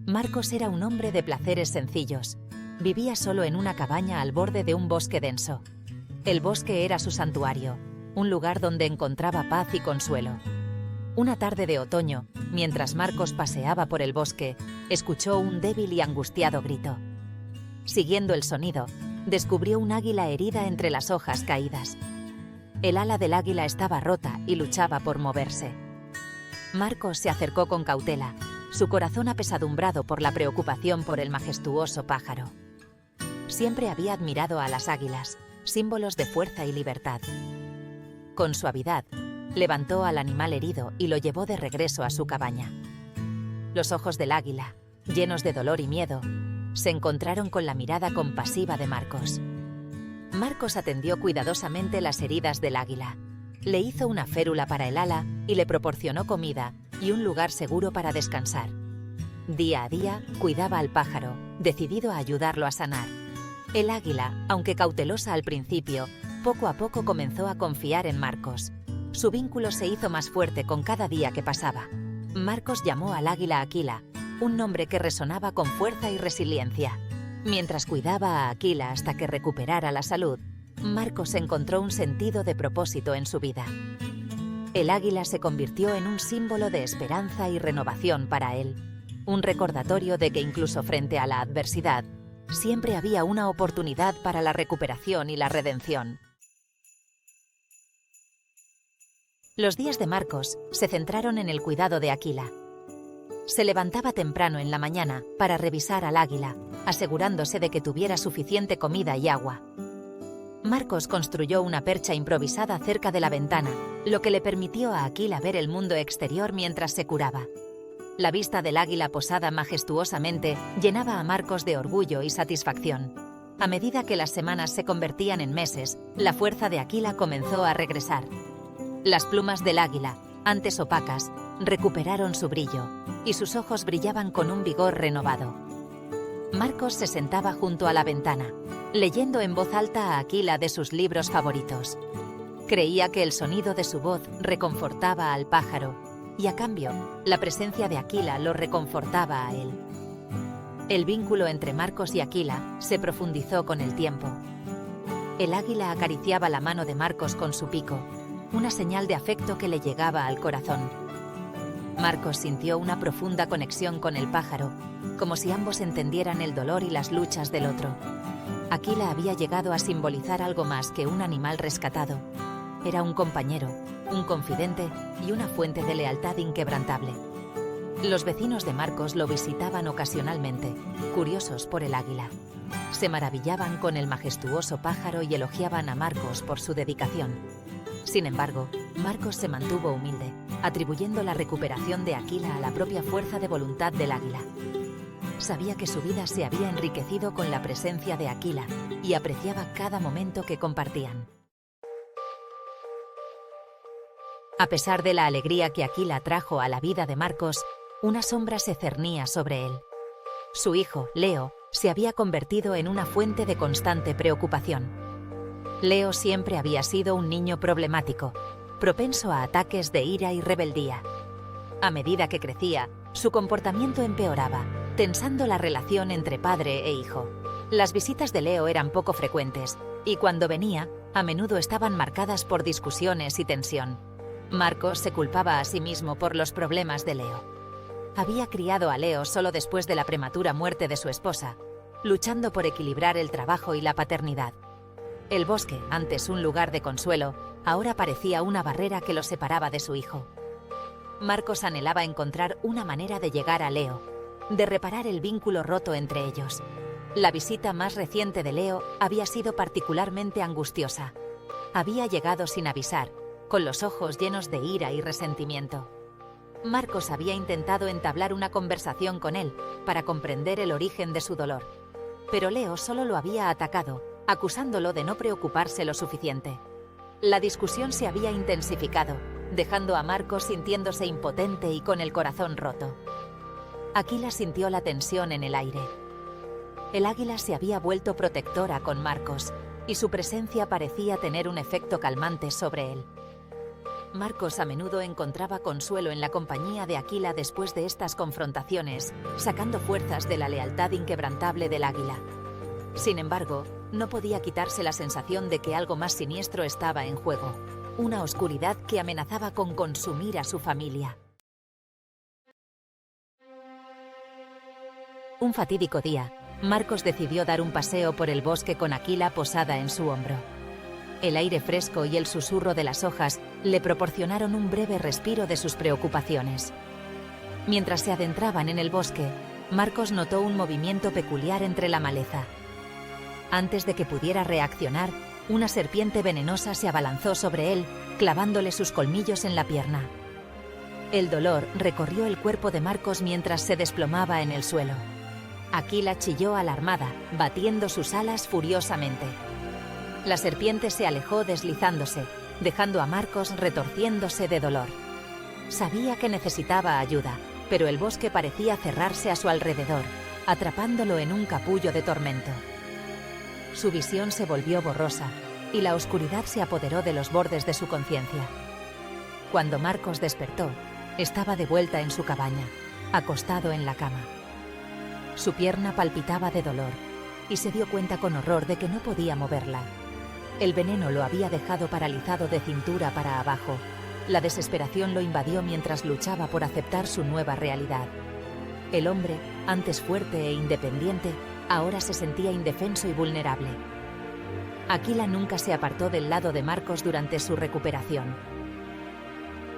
Marcos era un hombre de placeres sencillos. Vivía solo en una cabaña al borde de un bosque denso. El bosque era su santuario, un lugar donde encontraba paz y consuelo. Una tarde de otoño, mientras Marcos paseaba por el bosque, escuchó un débil y angustiado grito. Siguiendo el sonido, descubrió un águila herida entre las hojas caídas. El ala del águila estaba rota y luchaba por moverse. Marcos se acercó con cautela, su corazón apesadumbrado por la preocupación por el majestuoso pájaro. Siempre había admirado a las águilas, símbolos de fuerza y libertad. Con suavidad, levantó al animal herido y lo llevó de regreso a su cabaña. Los ojos del águila, llenos de dolor y miedo, se encontraron con la mirada compasiva de Marcos. Marcos atendió cuidadosamente las heridas del águila. Le hizo una férula para el ala y le proporcionó comida y un lugar seguro para descansar. Día a día, cuidaba al pájaro, decidido a ayudarlo a sanar. El águila, aunque cautelosa al principio, poco a poco comenzó a confiar en Marcos. Su vínculo se hizo más fuerte con cada día que pasaba. Marcos llamó al águila Aquila, un nombre que resonaba con fuerza y resiliencia. Mientras cuidaba a Aquila hasta que recuperara la salud, Marcos encontró un sentido de propósito en su vida. El águila se convirtió en un símbolo de esperanza y renovación para él, un recordatorio de que incluso frente a la adversidad, siempre había una oportunidad para la recuperación y la redención. Los días de Marcos se centraron en el cuidado de Aquila. Se levantaba temprano en la mañana para revisar al águila, asegurándose de que tuviera suficiente comida y agua. Marcos construyó una percha improvisada cerca de la ventana, lo que le permitió a Aquila ver el mundo exterior mientras se curaba. La vista del águila posada majestuosamente llenaba a Marcos de orgullo y satisfacción. A medida que las semanas se convertían en meses, la fuerza de Aquila comenzó a regresar. Las plumas del águila, antes opacas, recuperaron su brillo, y sus ojos brillaban con un vigor renovado. Marcos se sentaba junto a la ventana, leyendo en voz alta a Aquila de sus libros favoritos. Creía que el sonido de su voz reconfortaba al pájaro, y a cambio, la presencia de Aquila lo reconfortaba a él. El vínculo entre Marcos y Aquila se profundizó con el tiempo. El águila acariciaba la mano de Marcos con su pico, una señal de afecto que le llegaba al corazón. Marcos sintió una profunda conexión con el pájaro, como si ambos entendieran el dolor y las luchas del otro. Aquila había llegado a simbolizar algo más que un animal rescatado. Era un compañero, un confidente y una fuente de lealtad inquebrantable. Los vecinos de Marcos lo visitaban ocasionalmente, curiosos por el águila. Se maravillaban con el majestuoso pájaro y elogiaban a Marcos por su dedicación. Sin embargo, Marcos se mantuvo humilde, atribuyendo la recuperación de Aquila a la propia fuerza de voluntad del águila. Sabía que su vida se había enriquecido con la presencia de Aquila y apreciaba cada momento que compartían. A pesar de la alegría que Aquila trajo a la vida de Marcos, una sombra se cernía sobre él. Su hijo, Leo, se había convertido en una fuente de constante preocupación. Leo siempre había sido un niño problemático, propenso a ataques de ira y rebeldía. A medida que crecía, su comportamiento empeoraba, tensando la relación entre padre e hijo. Las visitas de Leo eran poco frecuentes, y cuando venía, a menudo estaban marcadas por discusiones y tensión. Marcos se culpaba a sí mismo por los problemas de Leo. Había criado a Leo solo después de la prematura muerte de su esposa, luchando por equilibrar el trabajo y la paternidad. El bosque, antes un lugar de consuelo, ahora parecía una barrera que lo separaba de su hijo. Marcos anhelaba encontrar una manera de llegar a Leo, de reparar el vínculo roto entre ellos. La visita más reciente de Leo había sido particularmente angustiosa. Había llegado sin avisar, con los ojos llenos de ira y resentimiento. Marcos había intentado entablar una conversación con él para comprender el origen de su dolor, pero Leo solo lo había atacado, acusándolo de no preocuparse lo suficiente. La discusión se había intensificado, dejando a Marcos sintiéndose impotente y con el corazón roto. Aquila sintió la tensión en el aire. El águila se había vuelto protectora con Marcos, y su presencia parecía tener un efecto calmante sobre él. Marcos a menudo encontraba consuelo en la compañía de Aquila después de estas confrontaciones, sacando fuerzas de la lealtad inquebrantable del águila. Sin embargo, no podía quitarse la sensación de que algo más siniestro estaba en juego, una oscuridad que amenazaba con consumir a su familia. Un fatídico día, Marcos decidió dar un paseo por el bosque con Aquila posada en su hombro. El aire fresco y el susurro de las hojas le proporcionaron un breve respiro de sus preocupaciones. Mientras se adentraban en el bosque, Marcos notó un movimiento peculiar entre la maleza. Antes de que pudiera reaccionar, una serpiente venenosa se abalanzó sobre él, clavándole sus colmillos en la pierna. El dolor recorrió el cuerpo de Marcos mientras se desplomaba en el suelo. Aquila chilló alarmada, batiendo sus alas furiosamente. La serpiente se alejó deslizándose, dejando a Marcos retorciéndose de dolor. Sabía que necesitaba ayuda, pero el bosque parecía cerrarse a su alrededor, atrapándolo en un capullo de tormento. Su visión se volvió borrosa, y la oscuridad se apoderó de los bordes de su conciencia. Cuando Marcos despertó, estaba de vuelta en su cabaña, acostado en la cama. Su pierna palpitaba de dolor, y se dio cuenta con horror de que no podía moverla. El veneno lo había dejado paralizado de cintura para abajo. La desesperación lo invadió mientras luchaba por aceptar su nueva realidad. El hombre, antes fuerte e independiente, ahora se sentía indefenso y vulnerable. Aquila nunca se apartó del lado de Marcos durante su recuperación.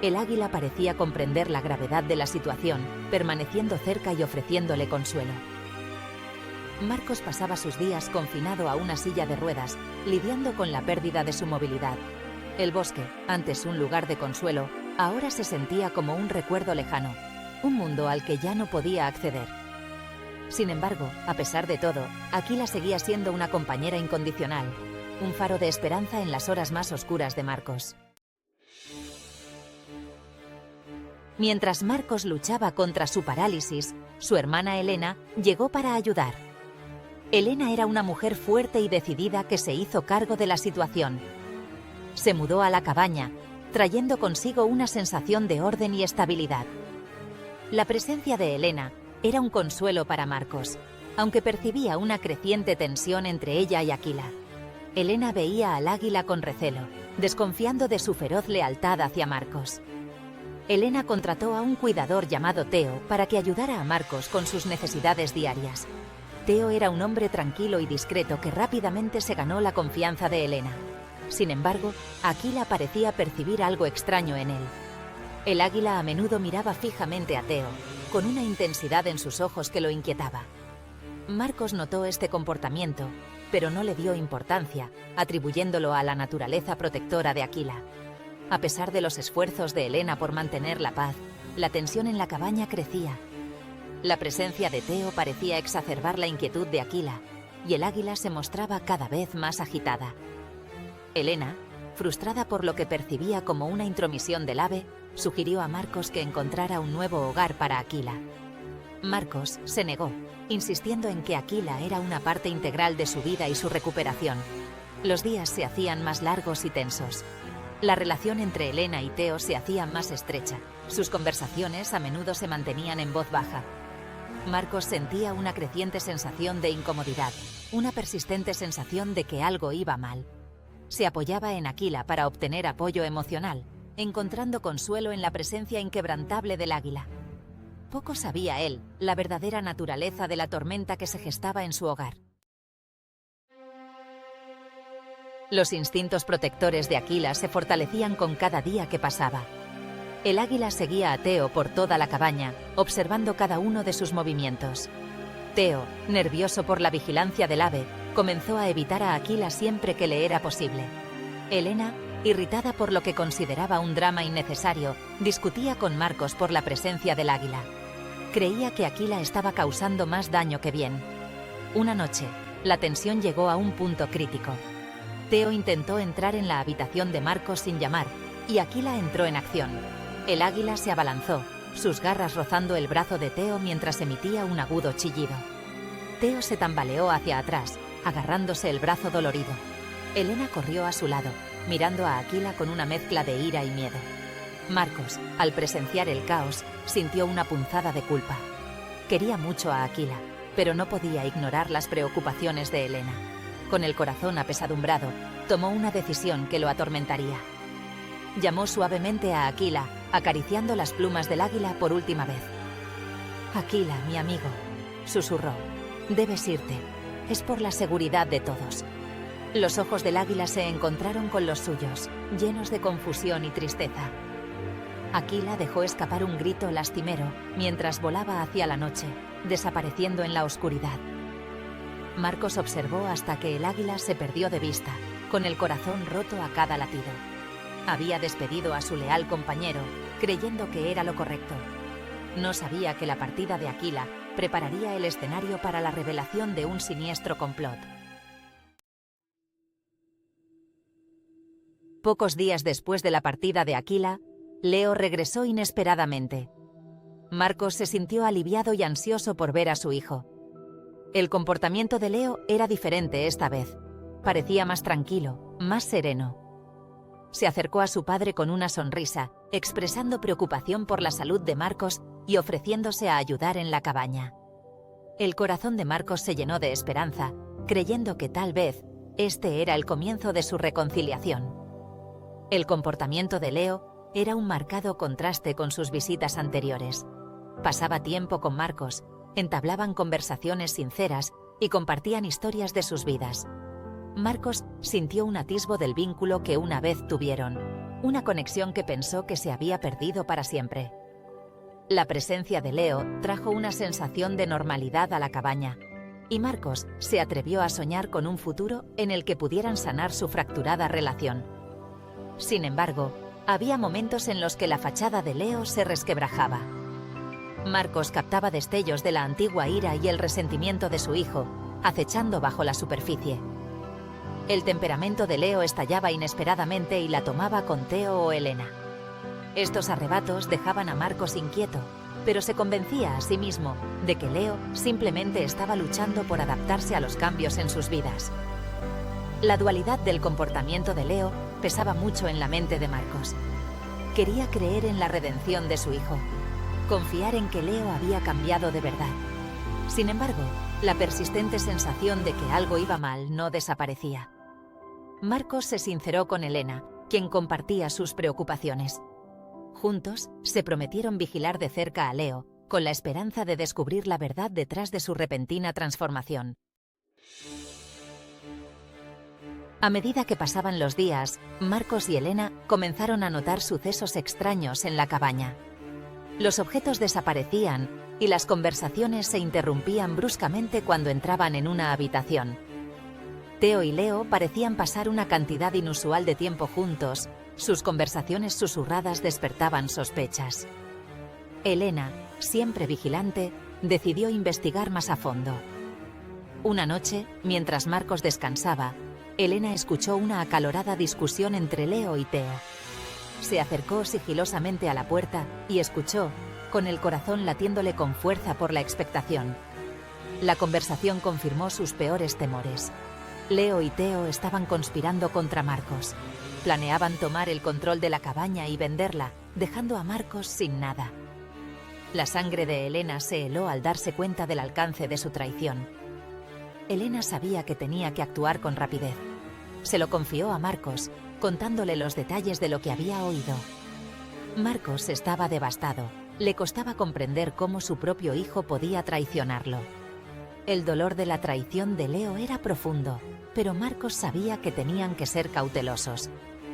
El águila parecía comprender la gravedad de la situación, permaneciendo cerca y ofreciéndole consuelo. Marcos pasaba sus días confinado a una silla de ruedas, lidiando con la pérdida de su movilidad. El bosque, antes un lugar de consuelo, ahora se sentía como un recuerdo lejano, un mundo al que ya no podía acceder. Sin embargo, a pesar de todo, Aquila seguía siendo una compañera incondicional, un faro de esperanza en las horas más oscuras de Marcos. Mientras Marcos luchaba contra su parálisis, su hermana Helena llegó para ayudar. Helena era una mujer fuerte y decidida que se hizo cargo de la situación. Se mudó a la cabaña, trayendo consigo una sensación de orden y estabilidad. La presencia de Helena era un consuelo para Marcos, aunque percibía una creciente tensión entre ella y Aquila. Helena veía al águila con recelo, desconfiando de su feroz lealtad hacia Marcos. Helena contrató a un cuidador llamado Teo para que ayudara a Marcos con sus necesidades diarias. Teo era un hombre tranquilo y discreto que rápidamente se ganó la confianza de Helena. Sin embargo, Aquila parecía percibir algo extraño en él. El águila a menudo miraba fijamente a Teo, con una intensidad en sus ojos que lo inquietaba. Marcos notó este comportamiento, pero no le dio importancia, atribuyéndolo a la naturaleza protectora de Aquila. A pesar de los esfuerzos de Helena por mantener la paz, la tensión en la cabaña crecía. La presencia de Teo parecía exacerbar la inquietud de Aquila, y el águila se mostraba cada vez más agitada. Helena, frustrada por lo que percibía como una intromisión del ave, sugirió a Marcos que encontrara un nuevo hogar para Aquila. Marcos se negó, insistiendo en que Aquila era una parte integral de su vida y su recuperación. Los días se hacían más largos y tensos. La relación entre Helena y Teo se hacía más estrecha. Sus conversaciones a menudo se mantenían en voz baja. Marcos sentía una creciente sensación de incomodidad, una persistente sensación de que algo iba mal. Se apoyaba en Aquila para obtener apoyo emocional, encontrando consuelo en la presencia inquebrantable del águila. Poco sabía él la verdadera naturaleza de la tormenta que se gestaba en su hogar. Los instintos protectores de Aquila se fortalecían con cada día que pasaba. El águila seguía a Teo por toda la cabaña, observando cada uno de sus movimientos. Teo, nervioso por la vigilancia del ave, comenzó a evitar a Aquila siempre que le era posible. Helena, irritada por lo que consideraba un drama innecesario, discutía con Marcos por la presencia del águila. Creía que Aquila estaba causando más daño que bien. Una noche, la tensión llegó a un punto crítico. Teo intentó entrar en la habitación de Marcos sin llamar, y Aquila entró en acción. El águila se abalanzó, sus garras rozando el brazo de Teo mientras emitía un agudo chillido. Teo se tambaleó hacia atrás, agarrándose el brazo dolorido. Helena corrió a su lado, mirando a Aquila con una mezcla de ira y miedo. Marcos, al presenciar el caos, sintió una punzada de culpa. Quería mucho a Aquila, pero no podía ignorar las preocupaciones de Helena. Con el corazón apesadumbrado, tomó una decisión que lo atormentaría. Llamó suavemente a Aquila, acariciando las plumas del águila por última vez. «Aquila, mi amigo», susurró, «debes irte. Es por la seguridad de todos». Los ojos del águila se encontraron con los suyos, llenos de confusión y tristeza. Aquila dejó escapar un grito lastimero mientras volaba hacia la noche, desapareciendo en la oscuridad. Marcos observó hasta que el águila se perdió de vista, con el corazón roto a cada latido. Había despedido a su leal compañero, creyendo que era lo correcto. No sabía que la partida de Aquila prepararía el escenario para la revelación de un siniestro complot. Pocos días después de la partida de Aquila, Leo regresó inesperadamente. Marcos se sintió aliviado y ansioso por ver a su hijo. El comportamiento de Leo era diferente esta vez. Parecía más tranquilo, más sereno. Se acercó a su padre con una sonrisa, expresando preocupación por la salud de Marcos y ofreciéndose a ayudar en la cabaña. El corazón de Marcos se llenó de esperanza, creyendo que tal vez este era el comienzo de su reconciliación. El comportamiento de Leo era un marcado contraste con sus visitas anteriores. Pasaba tiempo con Marcos, entablaban conversaciones sinceras y compartían historias de sus vidas. Marcos sintió un atisbo del vínculo que una vez tuvieron, una conexión que pensó que se había perdido para siempre. La presencia de Leo trajo una sensación de normalidad a la cabaña, y Marcos se atrevió a soñar con un futuro en el que pudieran sanar su fracturada relación. Sin embargo, había momentos en los que la fachada de Leo se resquebrajaba. Marcos captaba destellos de la antigua ira y el resentimiento de su hijo, acechando bajo la superficie. El temperamento de Leo estallaba inesperadamente y la tomaba con Teo o Helena. Estos arrebatos dejaban a Marcos inquieto, pero se convencía a sí mismo de que Leo simplemente estaba luchando por adaptarse a los cambios en sus vidas. La dualidad del comportamiento de Leo pesaba mucho en la mente de Marcos. Quería creer en la redención de su hijo, confiar en que Leo había cambiado de verdad. Sin embargo, la persistente sensación de que algo iba mal no desaparecía. Marcos se sinceró con Helena, quien compartía sus preocupaciones. Juntos, se prometieron vigilar de cerca a Leo, con la esperanza de descubrir la verdad detrás de su repentina transformación. A medida que pasaban los días, Marcos y Helena comenzaron a notar sucesos extraños en la cabaña. Los objetos desaparecían y las conversaciones se interrumpían bruscamente cuando entraban en una habitación. Teo y Leo parecían pasar una cantidad inusual de tiempo juntos. Sus conversaciones susurradas despertaban sospechas. Helena, siempre vigilante, decidió investigar más a fondo. Una noche, mientras Marcos descansaba, Helena escuchó una acalorada discusión entre Leo y Teo. Se acercó sigilosamente a la puerta y escuchó, con el corazón latiéndole con fuerza por la expectación. La conversación confirmó sus peores temores. Leo y Teo estaban conspirando contra Marcos. Planeaban tomar el control de la cabaña y venderla, dejando a Marcos sin nada. La sangre de Helena se heló al darse cuenta del alcance de su traición. Helena sabía que tenía que actuar con rapidez. Se lo confió a Marcos, contándole los detalles de lo que había oído. Marcos estaba devastado. Le costaba comprender cómo su propio hijo podía traicionarlo. El dolor de la traición de Leo era profundo, pero Marcos sabía que tenían que ser cautelosos.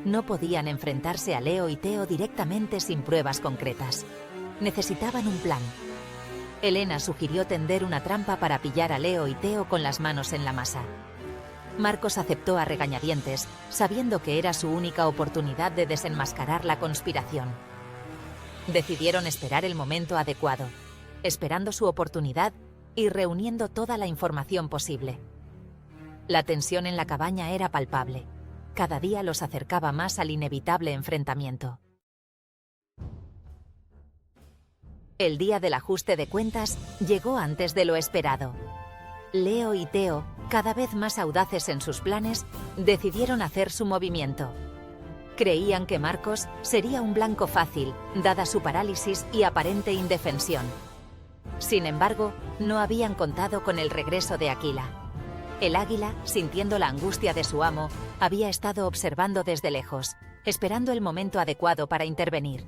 No podían enfrentarse a Leo y Teo directamente sin pruebas concretas. Necesitaban un plan. Helena sugirió tender una trampa para pillar a Leo y Teo con las manos en la masa. Marcos aceptó a regañadientes, sabiendo que era su única oportunidad de desenmascarar la conspiración. Decidieron esperar el momento adecuado, esperando su oportunidad y reuniendo toda la información posible. La tensión en la cabaña era palpable. Cada día los acercaba más al inevitable enfrentamiento. El día del ajuste de cuentas llegó antes de lo esperado. Leo y Teo, cada vez más audaces en sus planes, decidieron hacer su movimiento. Creían que Marcos sería un blanco fácil, dada su parálisis y aparente indefensión. Sin embargo, no habían contado con el regreso de Aquila. El águila, sintiendo la angustia de su amo, había estado observando desde lejos, esperando el momento adecuado para intervenir.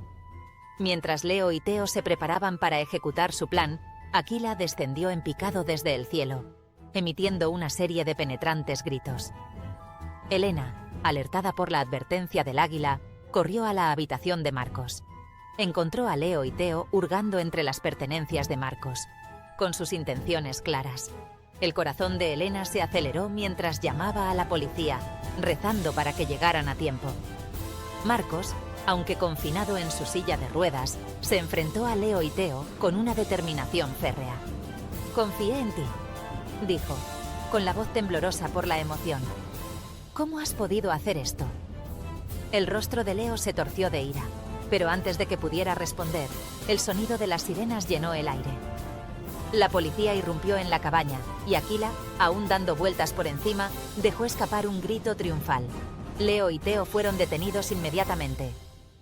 Mientras Leo y Teo se preparaban para ejecutar su plan, Aquila descendió en picado desde el cielo, emitiendo una serie de penetrantes gritos. Helena, alertada por la advertencia del águila, corrió a la habitación de Marcos. Encontró a Leo y Teo hurgando entre las pertenencias de Marcos, con sus intenciones claras. El corazón de Helena se aceleró mientras llamaba a la policía, rezando para que llegaran a tiempo. Marcos, aunque confinado en su silla de ruedas, se enfrentó a Leo y Teo con una determinación férrea. «Confié en ti», dijo, con la voz temblorosa por la emoción. «¿Cómo has podido hacer esto?». El rostro de Leo se torció de ira, pero antes de que pudiera responder, el sonido de las sirenas llenó el aire. La policía irrumpió en la cabaña y Aquila, aún dando vueltas por encima, dejó escapar un grito triunfal. Leo y Teo fueron detenidos inmediatamente.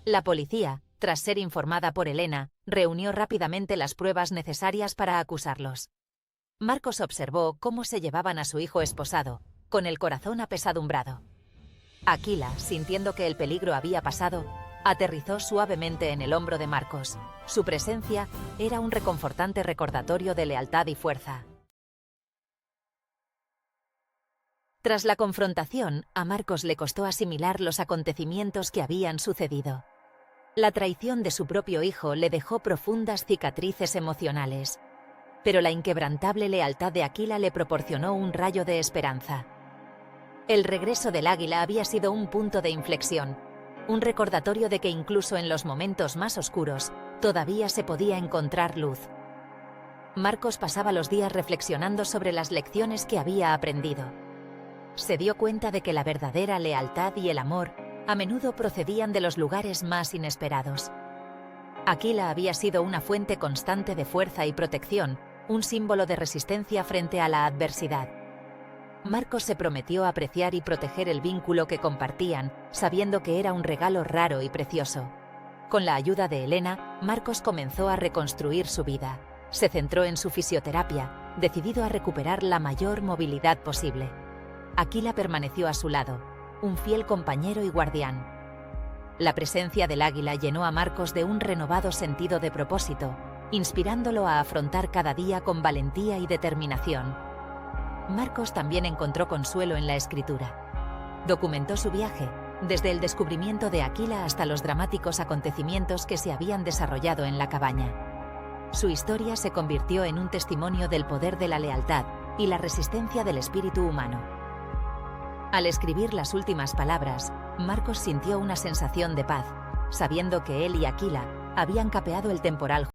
La policía, tras ser informada por Helena, reunió rápidamente las pruebas necesarias para acusarlos. Marcos observó cómo se llevaban a su hijo esposado, con el corazón apesadumbrado. Aquila, sintiendo que el peligro había pasado, aterrizó suavemente en el hombro de Marcos. Su presencia era un reconfortante recordatorio de lealtad y fuerza. Tras la confrontación, a Marcos le costó asimilar los acontecimientos que habían sucedido. La traición de su propio hijo le dejó profundas cicatrices emocionales, pero la inquebrantable lealtad de Aquila le proporcionó un rayo de esperanza. El regreso del águila había sido un punto de inflexión, un recordatorio de que incluso en los momentos más oscuros, todavía se podía encontrar luz. Marcos pasaba los días reflexionando sobre las lecciones que había aprendido. Se dio cuenta de que la verdadera lealtad y el amor a menudo procedían de los lugares más inesperados. Aquila había sido una fuente constante de fuerza y protección, un símbolo de resistencia frente a la adversidad. Marcos se prometió apreciar y proteger el vínculo que compartían, sabiendo que era un regalo raro y precioso. Con la ayuda de Helena, Marcos comenzó a reconstruir su vida. Se centró en su fisioterapia, decidido a recuperar la mayor movilidad posible. Aquila permaneció a su lado, un fiel compañero y guardián. La presencia del águila llenó a Marcos de un renovado sentido de propósito, inspirándolo a afrontar cada día con valentía y determinación. Marcos también encontró consuelo en la escritura. Documentó su viaje, desde el descubrimiento de Aquila hasta los dramáticos acontecimientos que se habían desarrollado en la cabaña. Su historia se convirtió en un testimonio del poder de la lealtad y la resistencia del espíritu humano. Al escribir las últimas palabras, Marcos sintió una sensación de paz, sabiendo que él y Aquila habían capeado el temporal